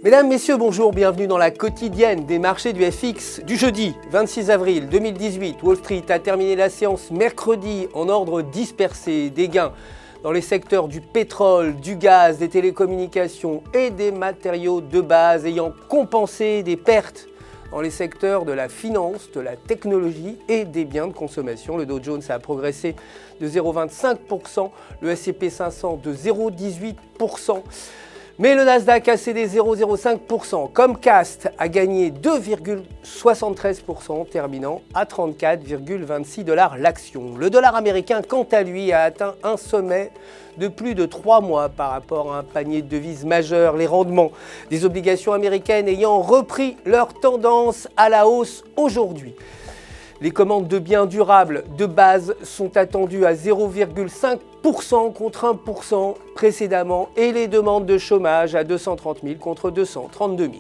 Mesdames, Messieurs, bonjour, bienvenue dans la quotidienne des marchés du FX du jeudi 26 avril 2018. Wall Street a terminé la séance mercredi en ordre dispersé, des gains dans les secteurs du pétrole, du gaz, des télécommunications et des matériaux de base ayant compensé des pertes dans les secteurs de la finance, de la technologie et des biens de consommation. Le Dow Jones a progressé de 0,25%, le S&P 500 de 0,18%. Mais le Nasdaq a cédé 0,05%. Comcast a gagné 2,73%, terminant à 34,26$ l'action. Le dollar américain, quant à lui, a atteint un sommet de plus de 3 mois par rapport à un panier de devises majeur. Les rendements des obligations américaines ayant repris leur tendance à la hausse aujourd'hui. Les commandes de biens durables de base sont attendues à 0,5% contre 1% précédemment et les demandes de chômage à 230 000 contre 232 000.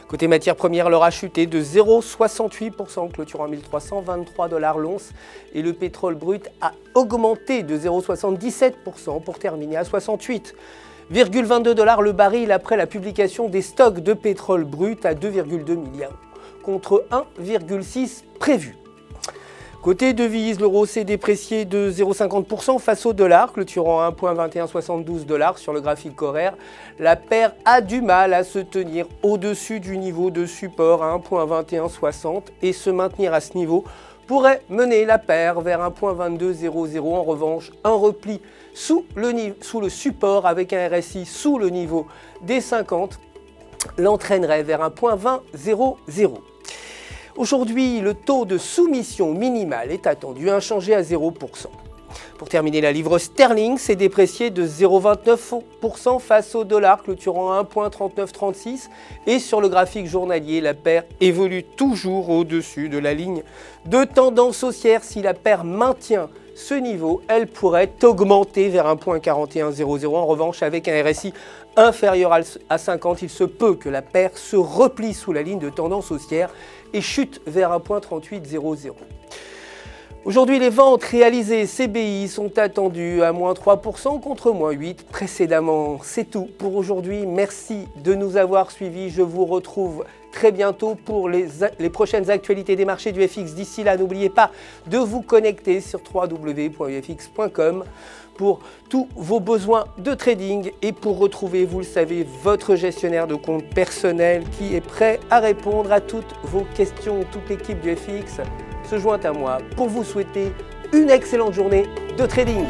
Côté matières premières, l'or a chuté de 0,68%, clôturant à 1323$ l'once et le pétrole brut a augmenté de 0,77% pour terminer à 68,22$ le baril après la publication des stocks de pétrole brut à 2,2 milliards. Contre 1,6 prévu. Côté devises, l'euro s'est déprécié de 0,50% face au dollar, clôturant à 1,2172$ sur le graphique horaire. La paire a du mal à se tenir au-dessus du niveau de support à 1,2160 et se maintenir à ce niveau pourrait mener la paire vers 1,2200. En revanche, un repli sous le support avec un RSI sous le niveau des 50 l'entraînerait vers 1,2000. Aujourd'hui, le taux de soumission minimal est attendu inchangé à 0%. Pour terminer, la livre sterling s'est dépréciée de 0,29% face au dollar, clôturant à 1,3936. Et sur le graphique journalier, la paire évolue toujours au-dessus de la ligne de tendance haussière. Si la paire maintient ce niveau, elle pourrait augmenter vers 1,4100. En revanche, avec un RSI inférieur à 50, il se peut que la paire se replie sous la ligne de tendance haussière et chute vers 1,3800. Aujourd'hui, les ventes réalisées CBI sont attendues à moins 3% contre moins 8% précédemment. C'est tout pour aujourd'hui. Merci de nous avoir suivis. Je vous retrouve très bientôt pour les prochaines actualités des marchés du FX. D'ici là, n'oubliez pas de vous connecter sur www.ufx.com pour tous vos besoins de trading et pour retrouver, vous le savez, votre gestionnaire de compte personnel qui est prêt à répondre à toutes vos questions. Toute l'équipe du FX se joint à moi pour vous souhaiter une excellente journée de trading.